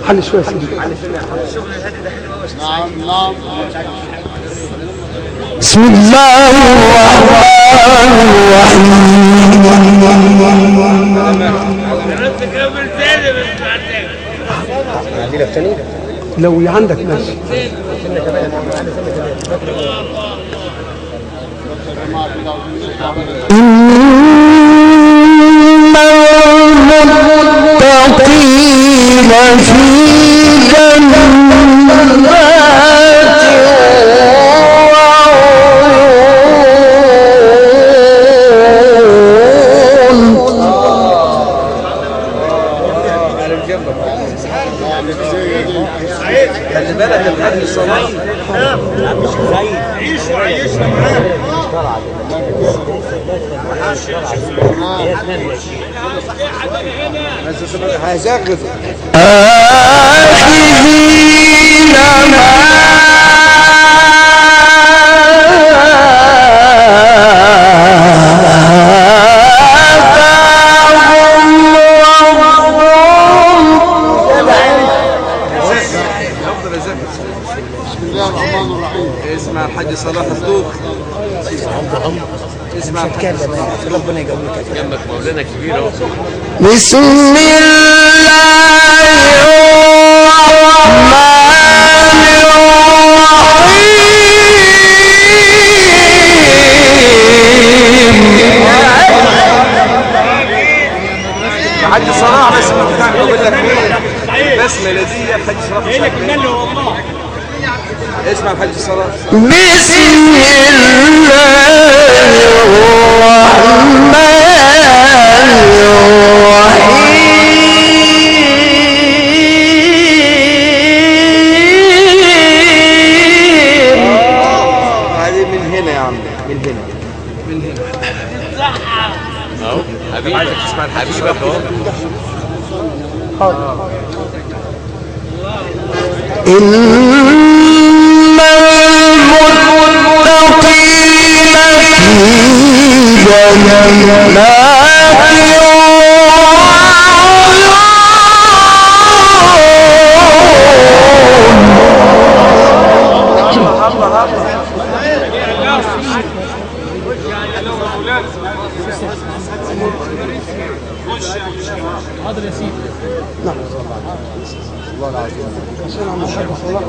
حل شويه سيدي. نعم. بسم الله الرحمن الرحيم. لو عندك ماشي. إن المتقين في جنات خلي بالك الحاج الصلاة مش زي عيش وعيش هزغز آخذين ما اسمع الحاج صلاح الطوب. اسمع الحاج ربنا يقويك جنبك مولانا كبير اهو. بسم الله الحاج صلاح بس بتاعك بقول لك ايه بسمله دي الحاج صلاح ايه لك منه والله. اسمع الحاج صلاح. بسم الله الرحمن الرحيم. هذه من هنا يا عم من هنا اهو حبيبك تسمع حبيبك اهو. إن المتقين في جنات حاضر يا سيدي. نعم الله العظيم عشان عم الحاج صلاح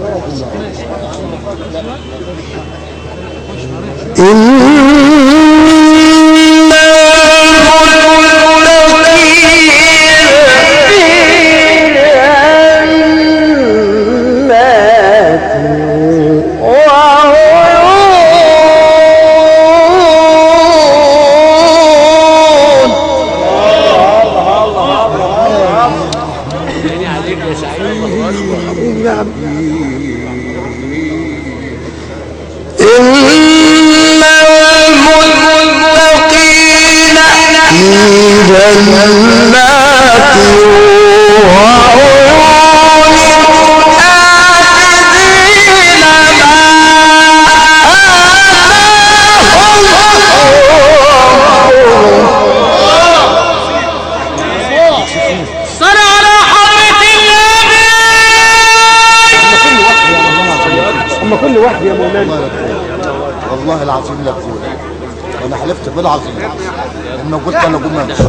كل واحد يا مولانا والله العظيم لا تقول انا حلفت بالعظيم ان قلت انا اقوم امشي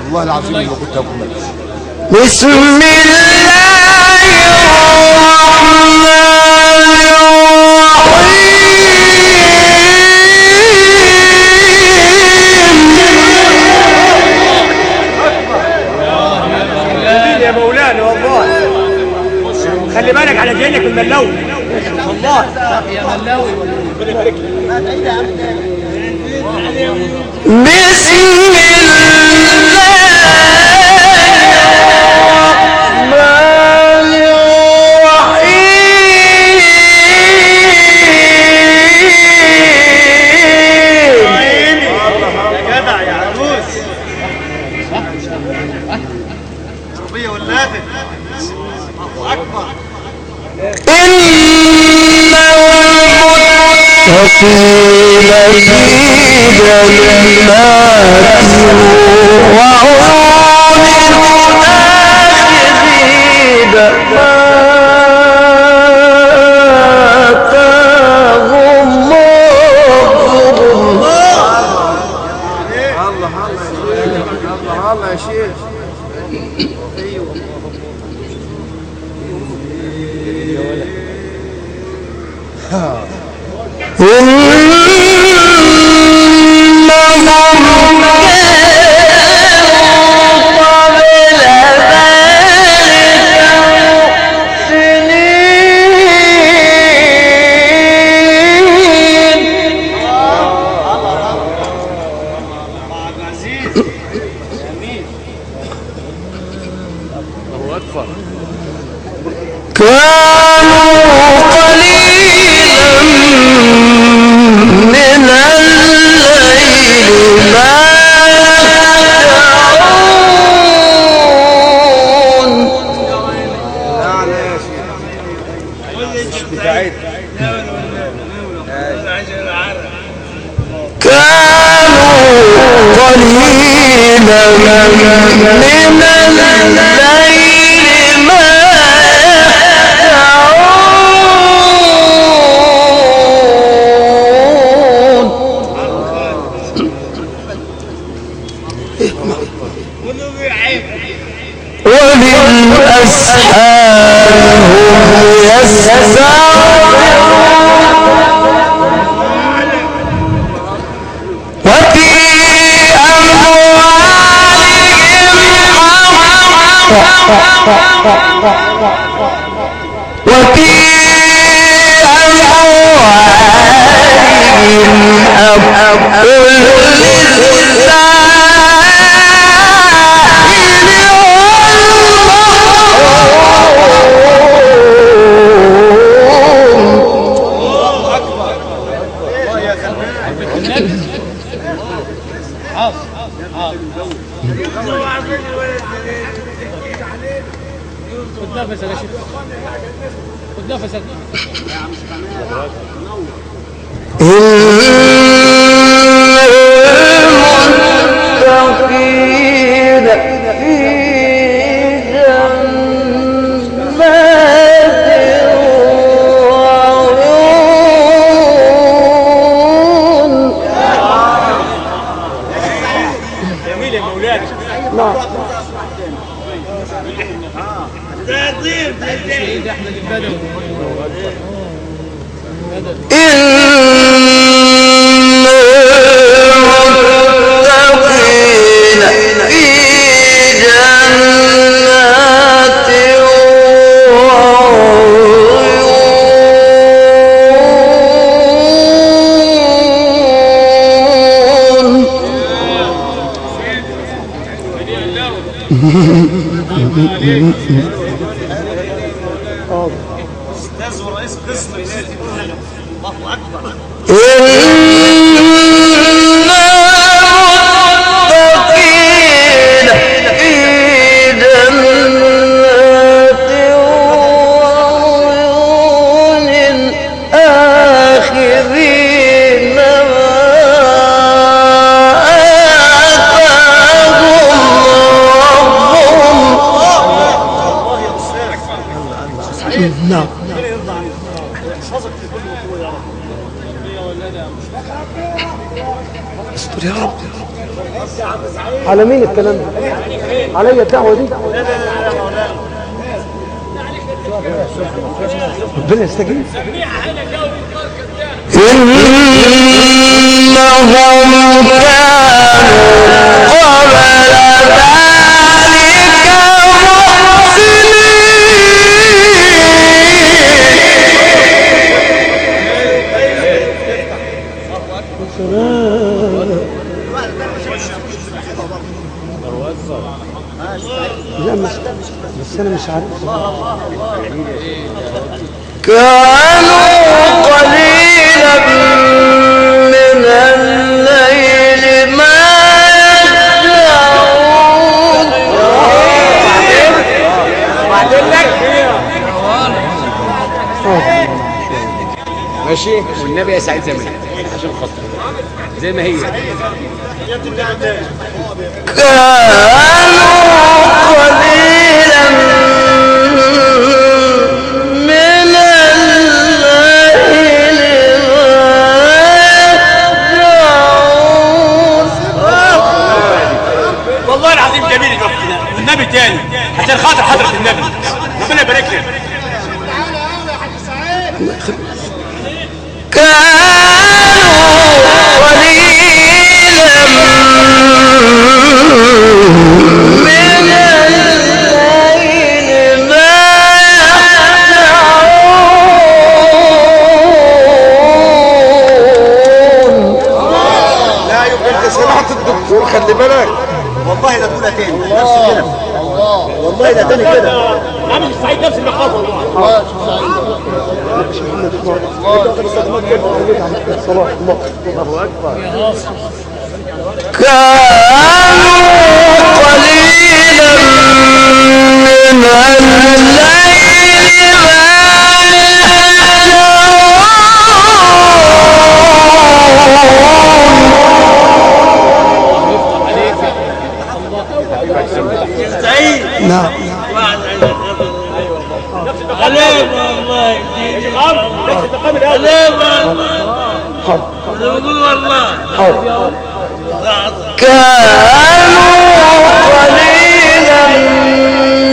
والله العظيم ان قلت اقوم امشي. بسم الله الرحمن يا مولانا والله خلي بالك على جينك الملاوي والله يا ملاوي. بسم المتقين في جنات وعيون استاذ ورئيس قسم الله اكبر. استر يا رب. على مين الكلام ده؟ عليا الدعوه دي؟ ربنا يستجيب. إنهم كانوا قبل لا بس انا مش عارف. كانوا قليلا من الليل ما يهجعون. ماشي والنبي يا سعيد زمان عشان خاطر زي ما هي كانوا قليلا من الليل والله العظيم جميل الوقت ده والنبي تاني عشان خاطر حضرة النبي. ربنا يبارك لك. كانوا قليلا من الليل ما يهجعون. لا يبقى انت سمعت الدكتور، خلي بالك. والله ده تقولها تاني نفس كده. والله ده تاني كده. عامل السعيد نفس المخاطر والله. كانوا قليلا من الليل نعم عليك والله عليك والله. كانوا قليلا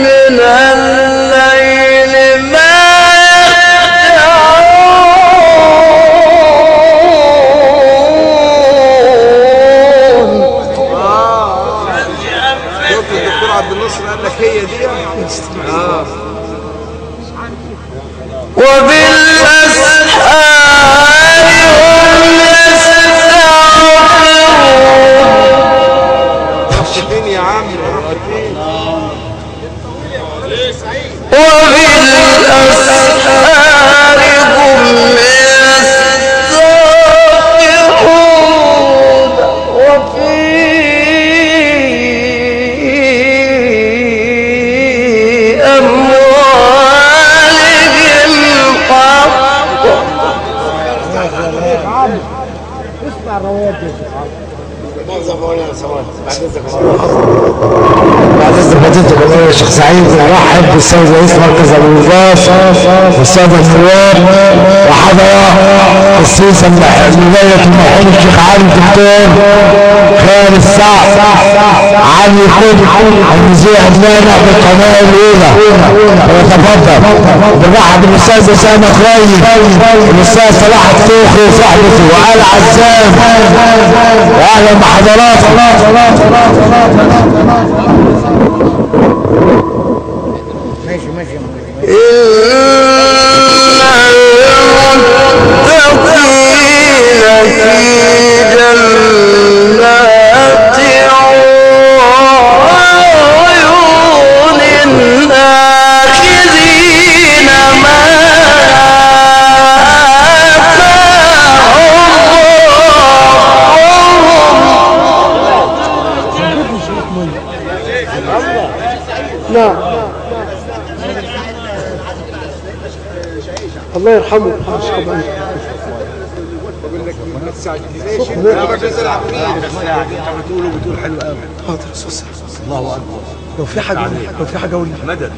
من الليل ما يهجعون. شفت الدكتور عبد الناصر قال لك هي دي. وبالأسحار هم يستغفرون. رحت فين يا عم؟ رحت فين؟ وبالأسحار هم يستغفرون. وفي أموالهم حق. اسمع الروايات دي. بعد اذن فضيلتك يا شيخ سعيد نرحب بالسيد رئيس مركز ابو الوقاف والساده النواب وحضره خصيصا ولايه المرحوم الشيخ علي الدكتور خير السعد علي قطب المذيع المانع بالقناه الاولى. ويتفضل بالرحب بالاستاذ اسامه خريج والاستاذ صلاح الطوخي وصحبته وآل عزام. واهلا بحضراتكم. ماشي ماشي. إن المتقين في جنات وعيون آخذين ما نعم. الله يرحمه الشيخ ابو علي. بتقول حلو قوي. حاضر يا استاذ. الله اكبر. لو في حاجه قول لي. مدد.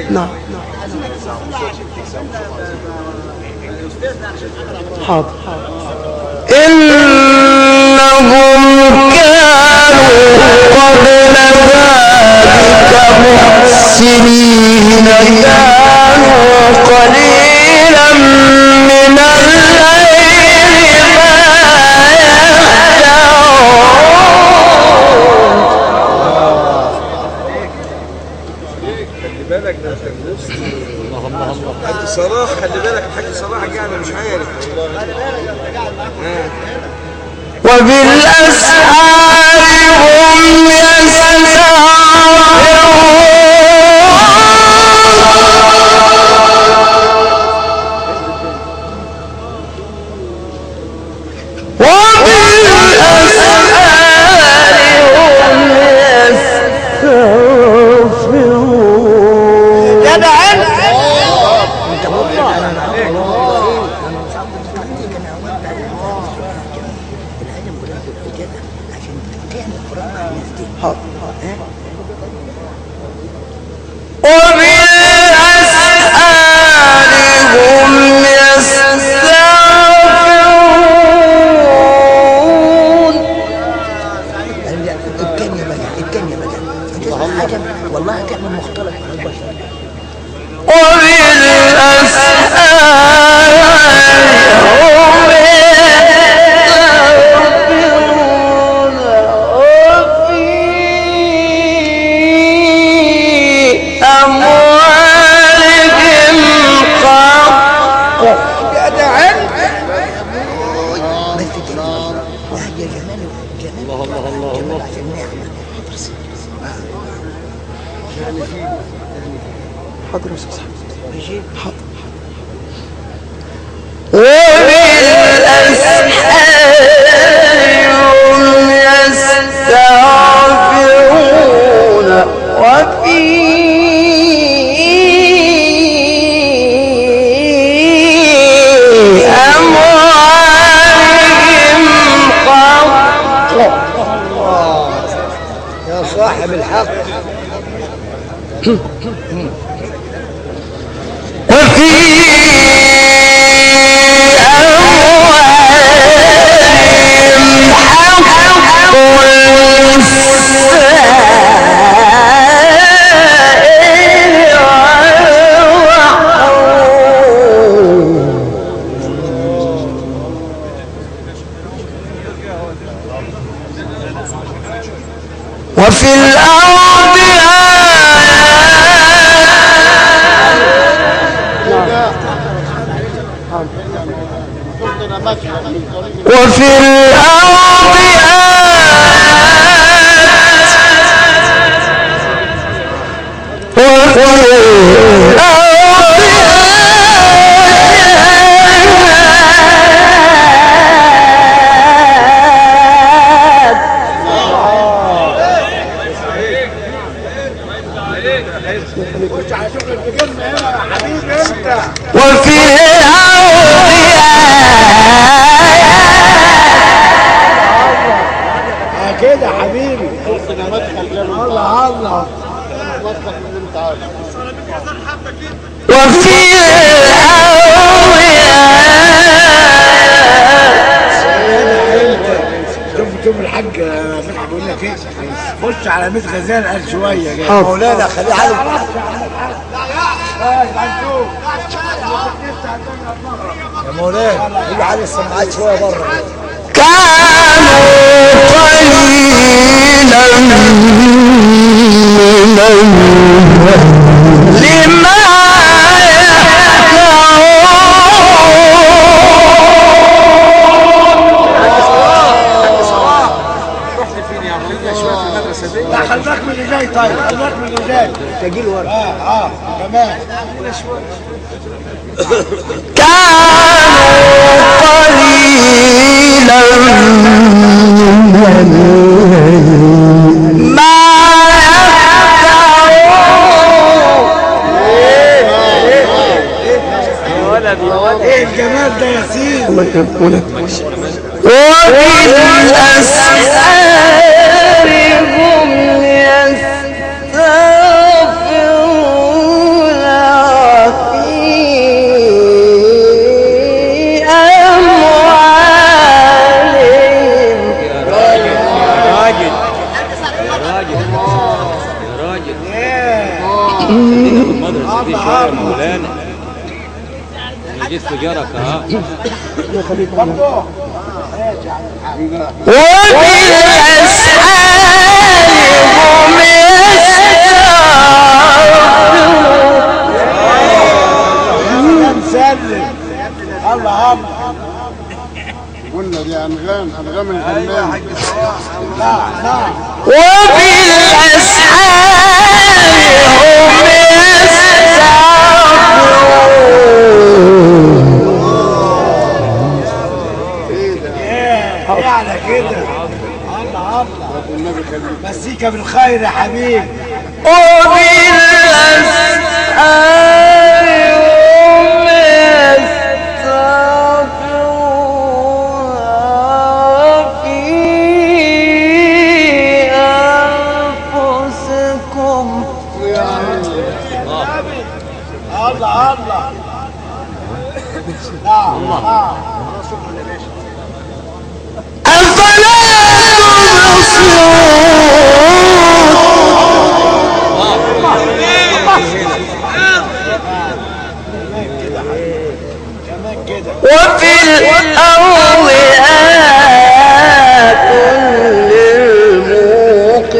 نعم. حاضر. إنهم كانوا قبل ذلك محسنين كانوا قليلا من الليل ما يهجعون. خلي بالك ده انت بص. اللهم صلاح خلي بالك الحاج صلاح قاعد مش عارف وبالأسحار هم وفي الأرض وفي الأرض وفي كده حبيبي الله الله وفي شوف الحاج فتحي بيقول لك ايه خش على 100 غزال قال شويه كده مولانا خليه على يا مولانا يجي علي السماعات شويه بره كانوا قليلا لما لا خليك من اللي جاي طيب خليك من اللي جاي تجيل ورا كمان كانوا قليلا ما ايه الجمال ده يا سيدي وبالأسحار هم يستغفرون في أموالهم المدرسة دي شوية مولانا جيت في جرك ها وبالأسحار هم يستغفرون سلم. الله الله. قلنا دي انغام ايوه يا الغنام. حاج صلاح. نعم. وبالأسحار هم يستغفرون. يعني كده. الله الله. مسيكة بالخير يا حبيبي. وبالأسحار هم يستغفرون في أنفسكم. الله الله. نعم نعم. أفلا كمان كده. وفي الأرض آيات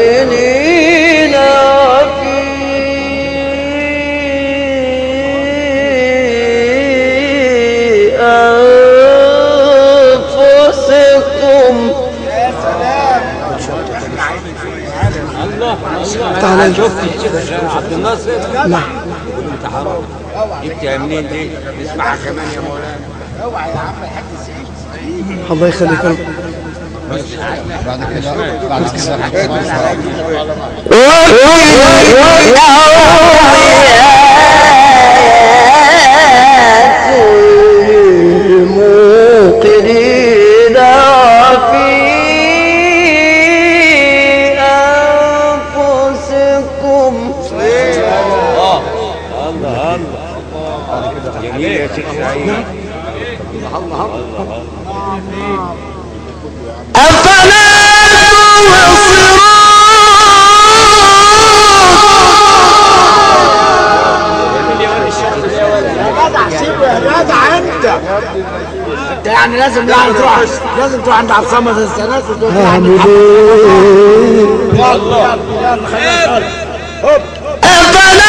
للموقنين وفي أنفسكم. يا سلام. تعالى شفت الشيخ عبد الناصر؟ نعم. انت حرام جبتها منين دي؟ نسمعها كمان يا مولانا. اوعى يا عم الحاج سعيد. الله يخليك. بعد كده الموقنين في أنفسكم. الله جميل يا شيخ سعيد. أفلا جدع سيبه يا جدع انت. انت يعني لازم تروح عند عبد الصمد السناس وتقول له عند أعمل إيه؟ يلا يلا يلا خلينا هوب. أفلا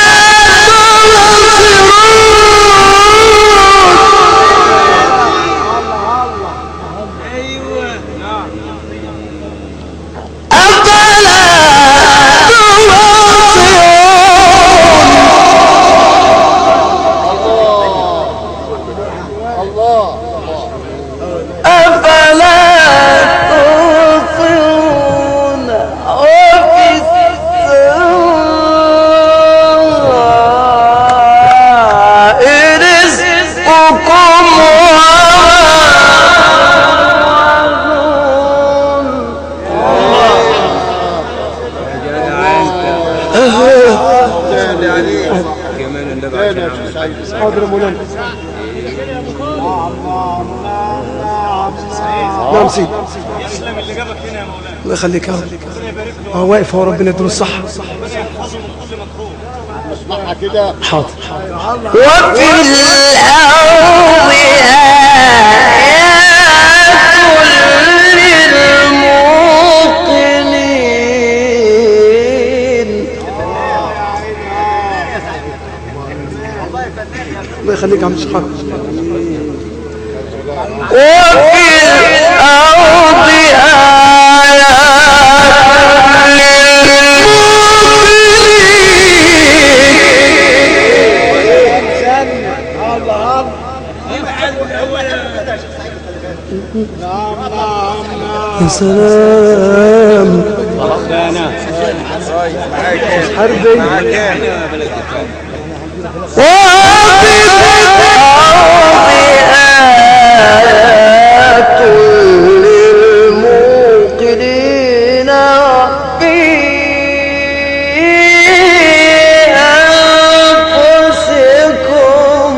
حاضر يا مولانا. نعم سيدي. يسلم اللي جابك هنا يا مولانا. الله يخليك يا رب. واقف اهو، ربنا يديله الصحة. ربنا يحفظه من كل مكروه. اسمعها كده. حاضر. وفي الأرض آيات للموقنين. الله يخليك يا عم الشيخ. وفي الأرض يا سلام. حربي. آيات للموقنين في أنفسكم.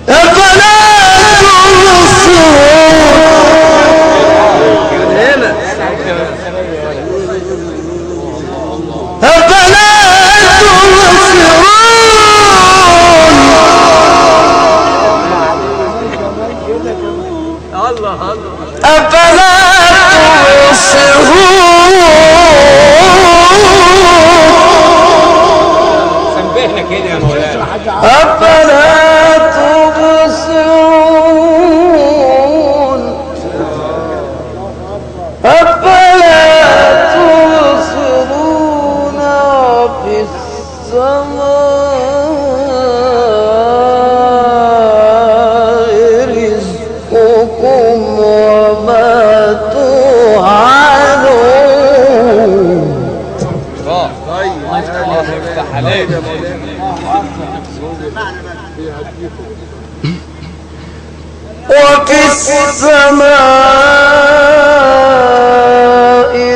أفلا تبصرون. يفتح عليك. وفي السماء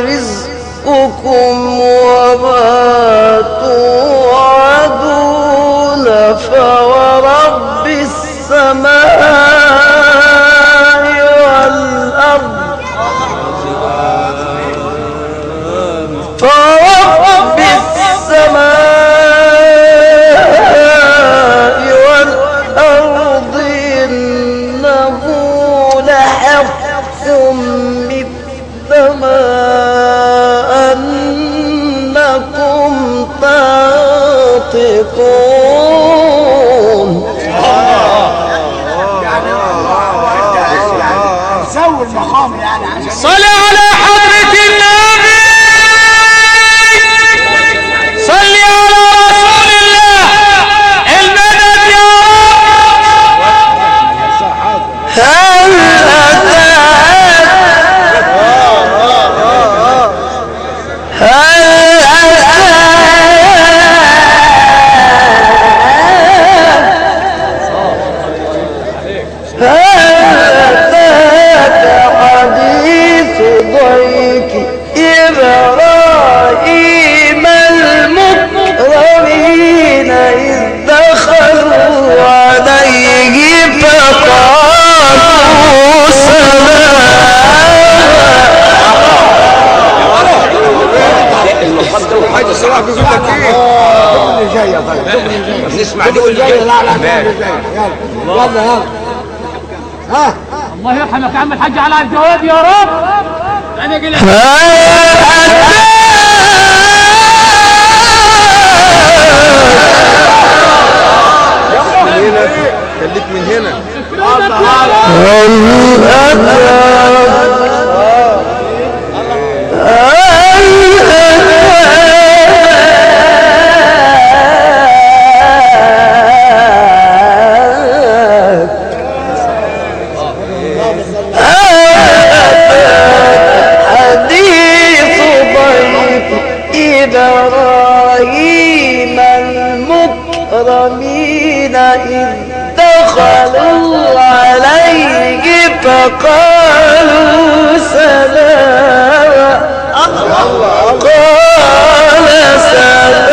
رزقكم وما توعدون فورب السماء والأرض فورب السماء والأرض إنه لحق مثل ما أنكم تنطقون. سوي المقام يعني صل على حضرة النبي، صل على رسول الله المدد يا رب. هل أتاك حديث ضيف إبراهيم المكرمين إذ دخلوا عليه فقالوا المقدم حاجه صراحه بيقول لك ايه؟ اللي جايه طيب نسمع دي واللي جايه. لا لا جايه. يلا يلا ها الله يرحمك يا عم الحاج على الجواب يا رب. انا قلت هنا خليك من هنا. حديث ضيف إبراهيم المكرمين إذ دخلوا عليه فقالوا سلاما قال سلام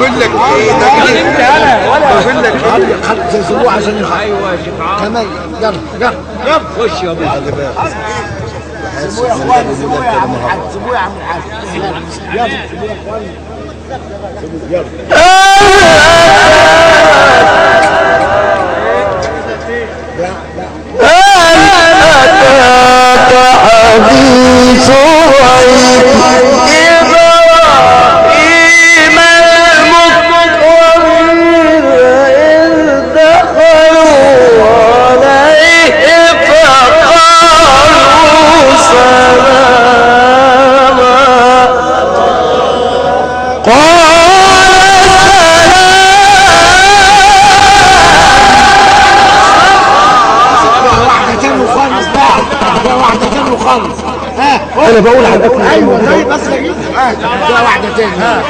بقول لك ايه ده بقول لك سيبوه عشان يخرج. ايوه يا شيخ كمان يلا يلا يلا خش يا ابو سيبوه يا اخوان سيبوه يا عم الحاج سيبوه يا عم الحاج يلا سيبوه يا اخوان سيبوه يلا حديث ضيف إبراهيم المكرمين إذ دخلوا عليه فقالوا سلاما قال واحدتين وخالص بعد واحدتين وخالص. ها انا بقول على الاكل. ايوه زي بس ها ده واحدتين. ها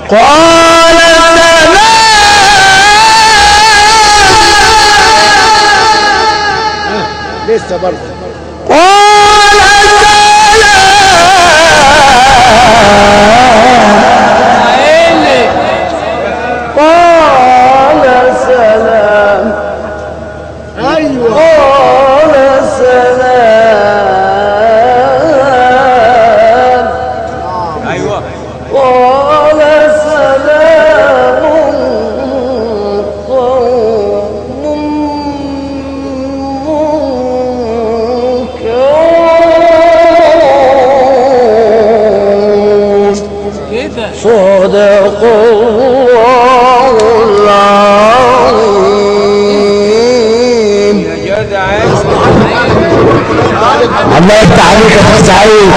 قال لسه برضه قال سلام. ايوه قال سلام. ايوه قال سلام قوم منكرون. صدق الله العظيم. الله يفتح عليك يا اخ سعيد.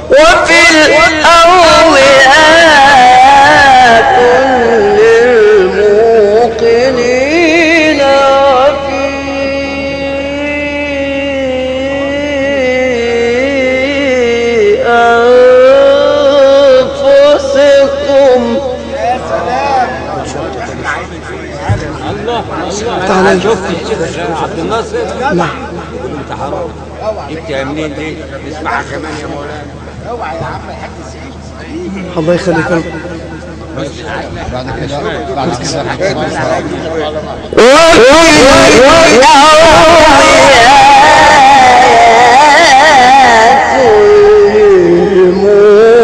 وفي الأرض آيات للموقنين وفي أنفسكم. تعالى شفت الشيخ عبد الناصر؟ لا انت حرام جبتها منين دي؟ نسمعها كمان يا مولانا. اوعى يا عم الحاج سعيد. الله يخليك يا رب. بعد كده الحكايه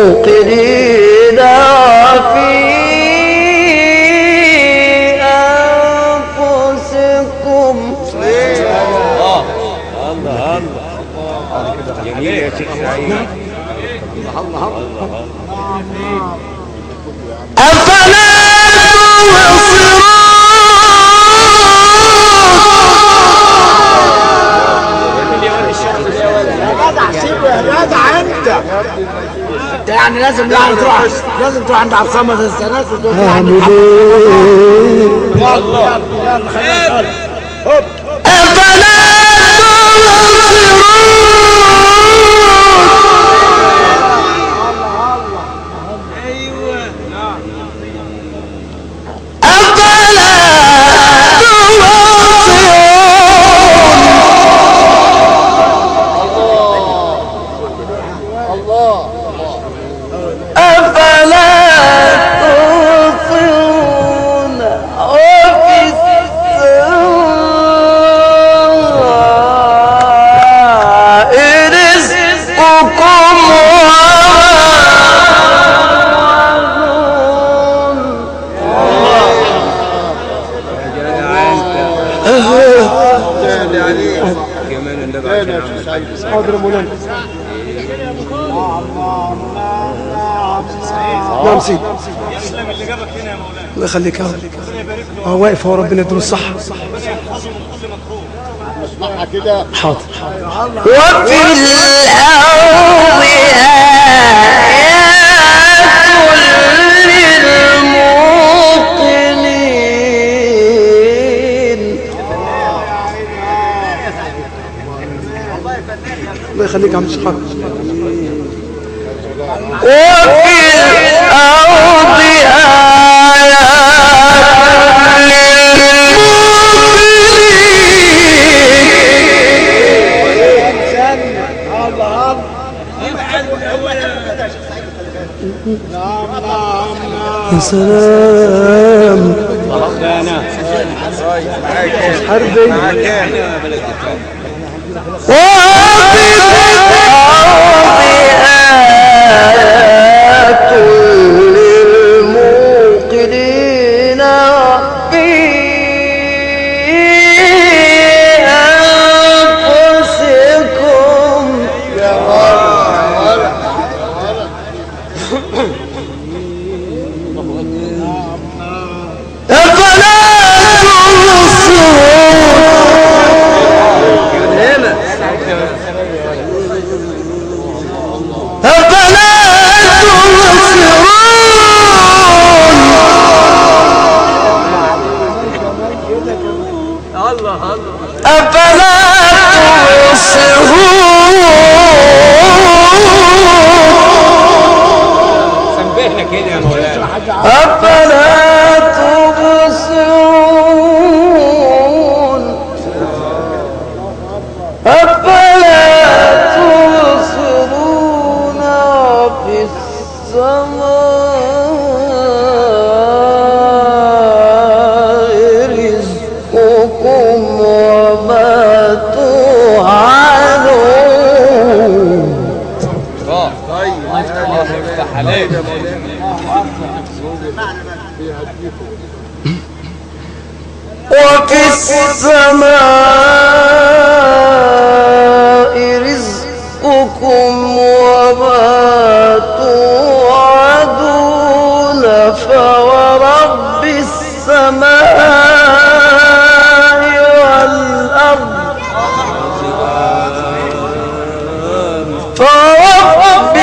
الموقدين في أنفسكم. الله جميل يا شيخ سعيد. الله أفلا سيبه يا جدع انت يعني لازم تروح عند عبد الصمد السناس وتقول له اعمل ايه؟ يلا خلينا هوب أفلا حاضر يا مولانا. نعم سيدي. يسلم اللي جابك هنا يا مولانا. الله يخليك يا رب. واقف اهو، ربنا يديله الصحة. ربنا يحفظه من كل مكروه. اسمعها كده. حاضر. وفي الأرض آيات للموقنين. الله يخليك يا عم الشيخ. وفي الأرض يا سلام. حربي. آيات للموقنين في أنفسكم. أفلا سبحنا كده يا مولانا. أفلا تبصرون. أفلا تبصرون في السماء رزقكم وما توعدون. الله يفتح عليك. وفي السماء رزقكم وما توعدون فورب السماء والأرض فورب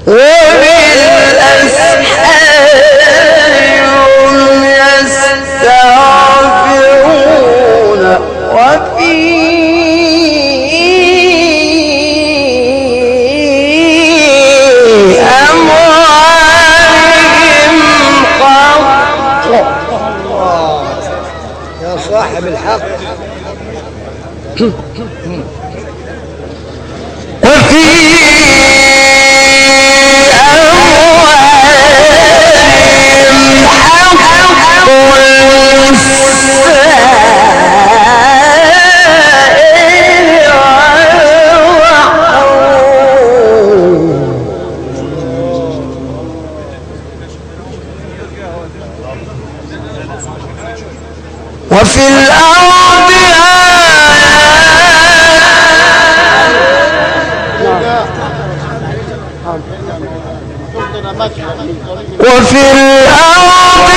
وبالأسحار يستغفرون وفي أموالهم حق. يا صاحب الحق. وفي أموالهم حق للسائل والمحروم. وفي الأرض وفي الأرض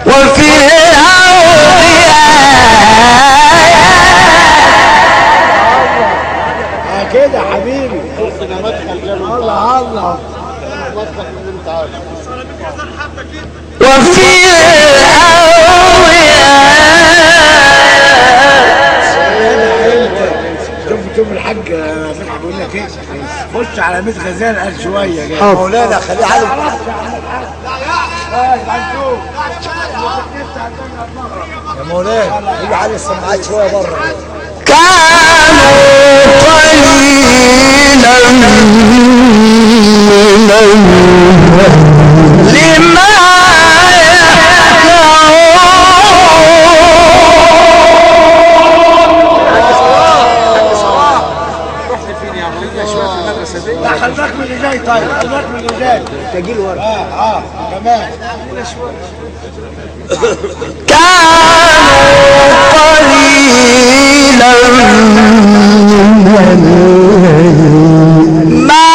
وفي كده حبيبي. الله الله. وفي شوف الحاج فتحي بيقول لك ايه. خش على ميت غزال قال شويه كده. مولانا خليه علي. يا مولانا يجي علي السماعات شويه بره. كانوا قليلا لما لا خلي بالك من اللي جاي. طيب خلي بالك من اللي جاي. تجيل ورا. كمان. كانوا قليلا ما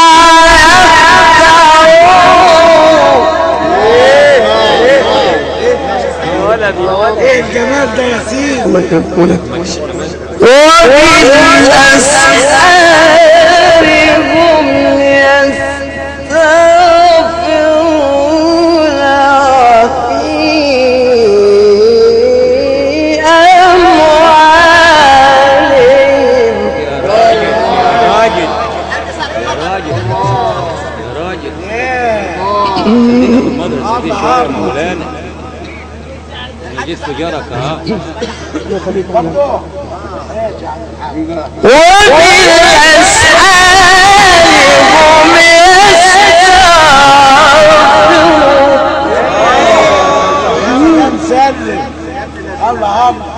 يفقهون. ايه الجمال ده يا سيدي. وبالأسحار هم يستغفرون في أموالهم. المدرسة دي شوية مولانا. أنا جيت في جرك وبالأسحار هم يستغفرون. مسلم. الله الله.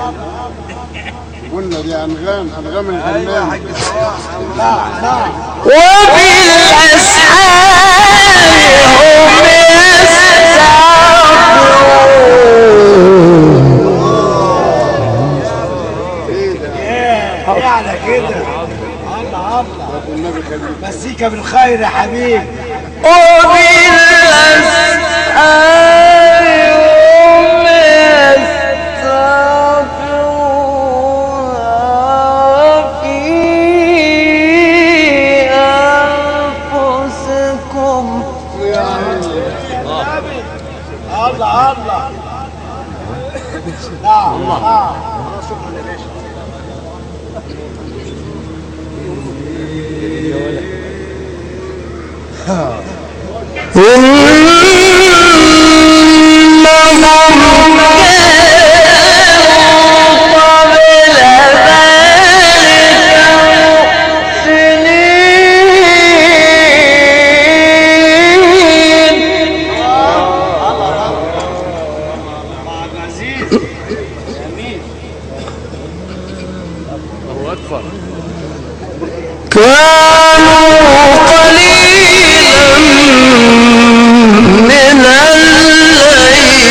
قلنا دي انغام الفنان. وبالأسحار هم يستغفرون. على كده. الله الله. مسيكة بالخير يا حبيبي. وبالأسحار هم يستغفرون في أنفسكم. الله الله. نعم نعم. كانوا قليلا من الليل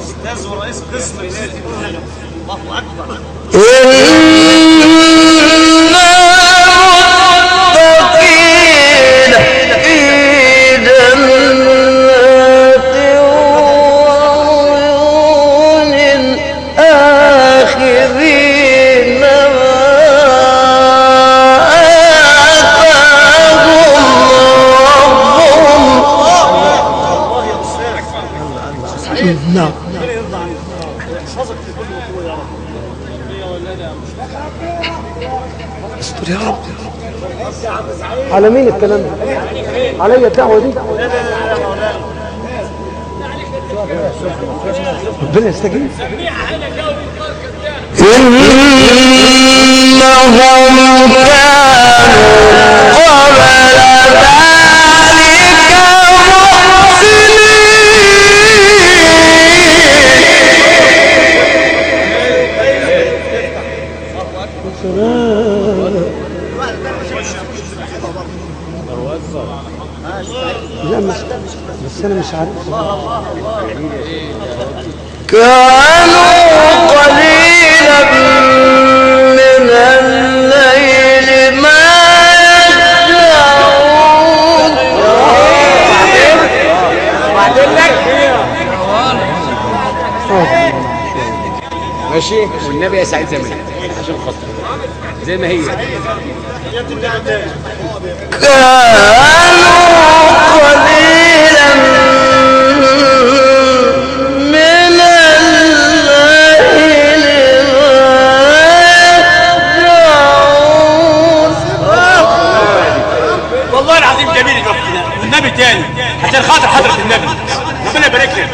استاذ ورئيس قسم الله اكبر. نعم. استر يا رب. على مين الكلام ده؟ عليا الدعوة دي؟ ربنا يستجيب. إنهم لا بس انا مش عارف. كانوا قليلا من الليل ما يهجعون. ماشي والنبي يا سعيد زمان عشان خاطر زي ما هي. كانوا قليلا من الليل والله العظيم جميل الوقت ده والنبي تاني عشان خاطر حضرة النبي ربنا يبارك لك.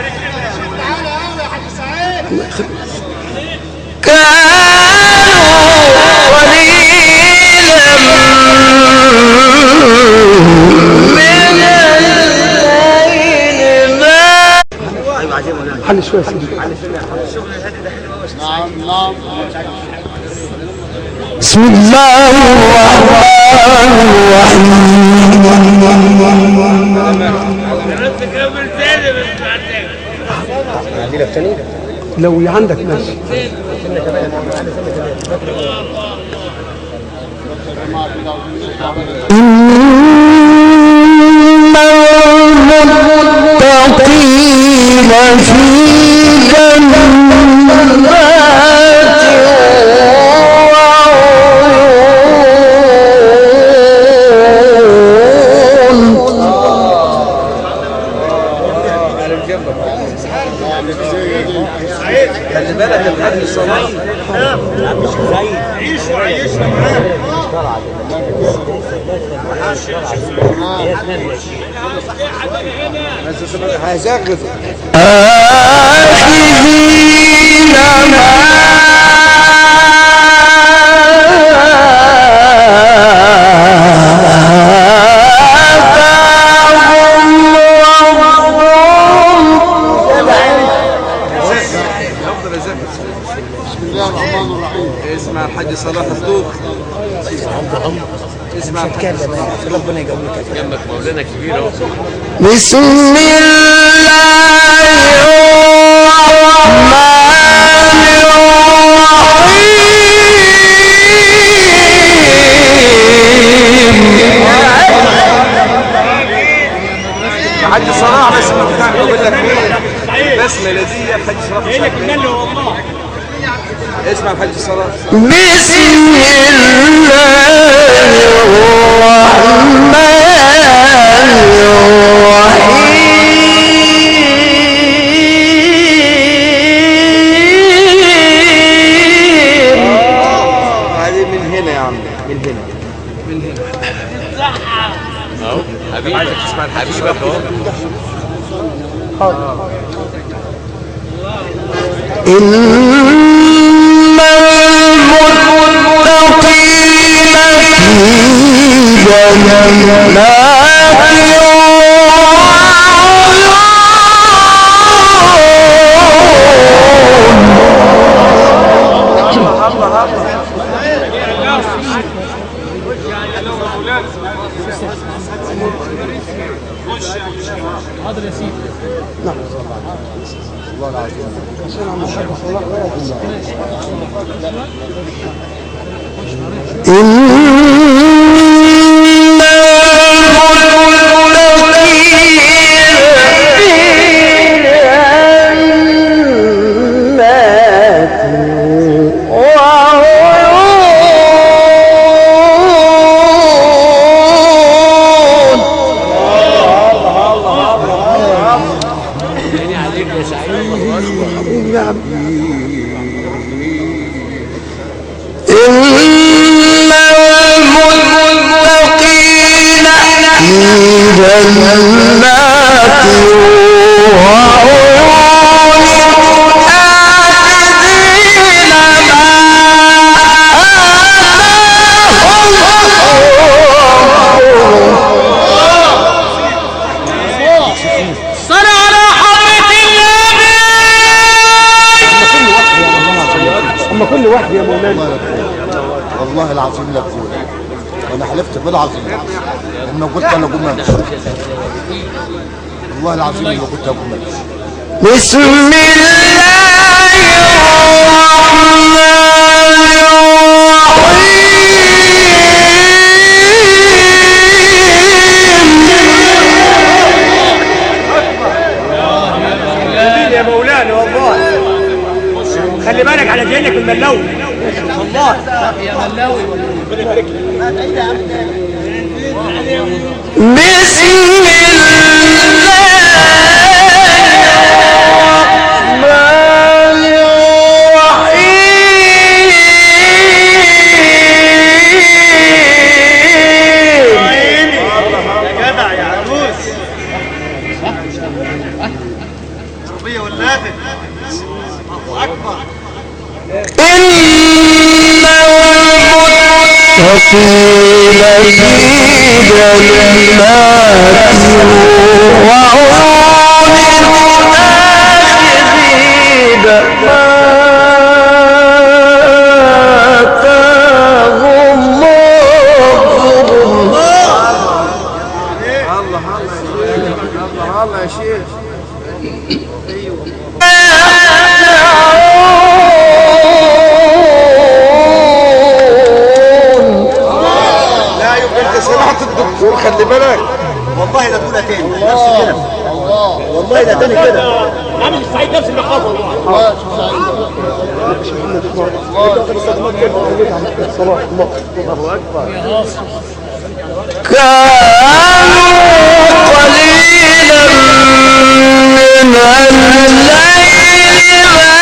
حل شوية سيدي. نعم نعم. بسم الله الرحمن الرحيم. لو عندك ماشي. المتقين في جنات وعيون هيزغز آخذين ما اسمع الحاج صلاح الطوخ اسمع اتكلم ربنا يقويك جنبك مولانا كبير اهو. بسم الحاج صلاح بس ما بتاع بقول لك ايه بسمله دي الحاج صلاح ايه لك منه والله. اسمع الحاج صلاح بسم هذه من هنا يا عم من هنا من هنا اهو حبيبك اسمع حبيبك اهو. إن المتقين في كل واحد يا مولانا. والله العظيم لا تقول، انا حلفت بالعظيم ان قلت انا قوم امشي، والله العظيم لو كنت اقوم امشي. بسم الله يا مولانا والله خلي بالك على جينك الملاوي والله يا ملاوي ربنا يبارك لك. بسم وقيل في جنات وعيون آخذين ما آتاهم ربهم. الله يا شيخ. سمعت الدكتور خلي بالك والله لا تقولها تاني نفس كده والله لا تاني كده عامل سعيد نفس المقام والله. كانوا قليلا من الليل ما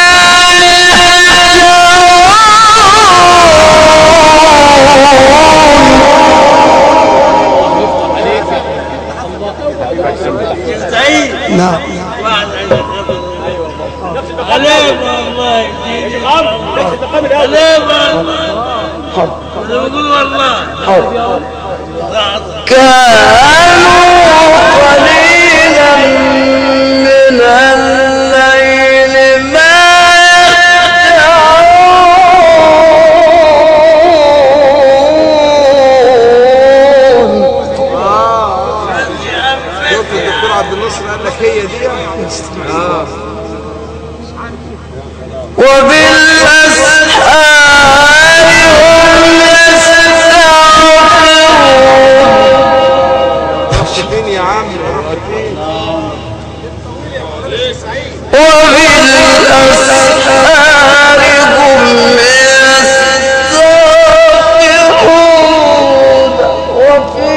كانوا قليلا من الليل ما شفت الدكتور عبد الناصر قال لك هي دي وبالأسحار هم يستغفرون فين يا عم وبالأسحار هم يستغفرون وفي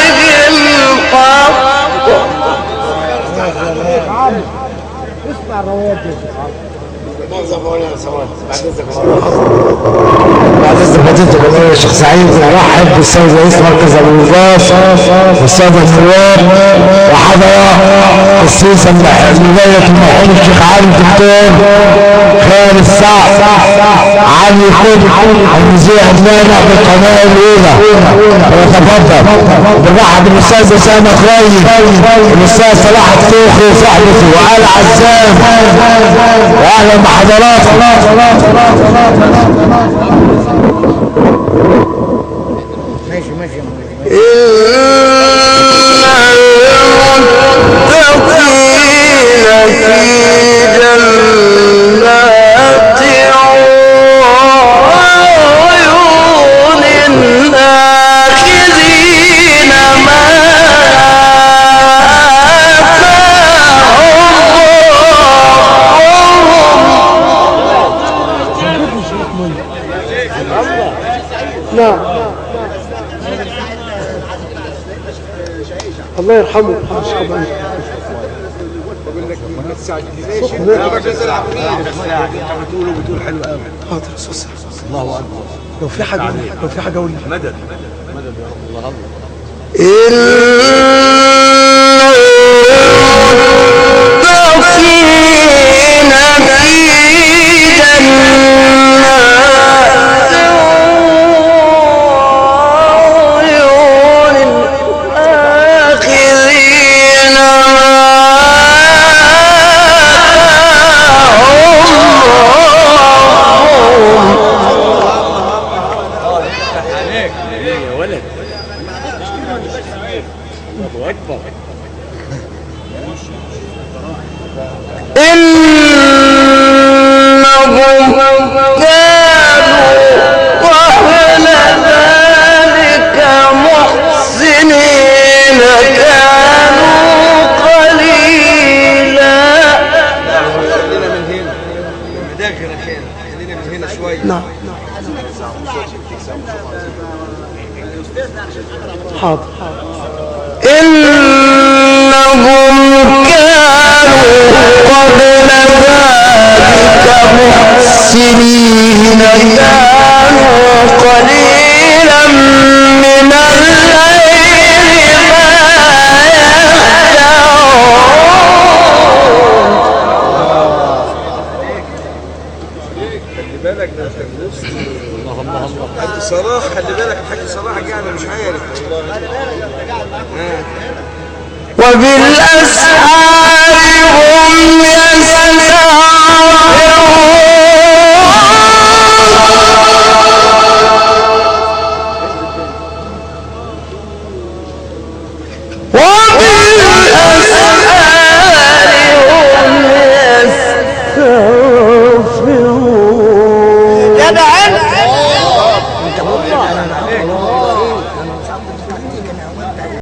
أموالهم حق اسمع الروايات دي. بعد اذن فضيلتكم يا شيخ سعيد نرحب بالسيد رئيس مركز ابو الوقاف والساده النواب وحضره السيسه ولايه المرحوم الشيخ علي الدكتور خالد سعد علي قطب المذيع المانع بالقناه الاولى ويتفضل برحب بالاستاذ اسامه خريف والاستاذ صلاح الطوخي وصحبته وآل عزام واهلا بحضراتكم. ماشي ماشي إن المتقين في جنات وعيون آخذين ما نعم الله يرحمه الشيخ أبو أنس. بتقول حلو قوي حاضر يا استاذ. الله اكبر. لو في حاجه قول لي. مدد المتقين في جنات وعيون آخذين ما إنهم كانوا قبل ذلك محسنين كانوا قليلا. خلينا من هنا مداخل خير خلينا من هنا شويه نعم حاضر. إنهم كانوا قبل ذلك محسنين كانوا قليلا من الليل ما خلي بالك ده الحاج صلاح خلي بالك الحاج صلاح قاعد مش عارف وبالأسحار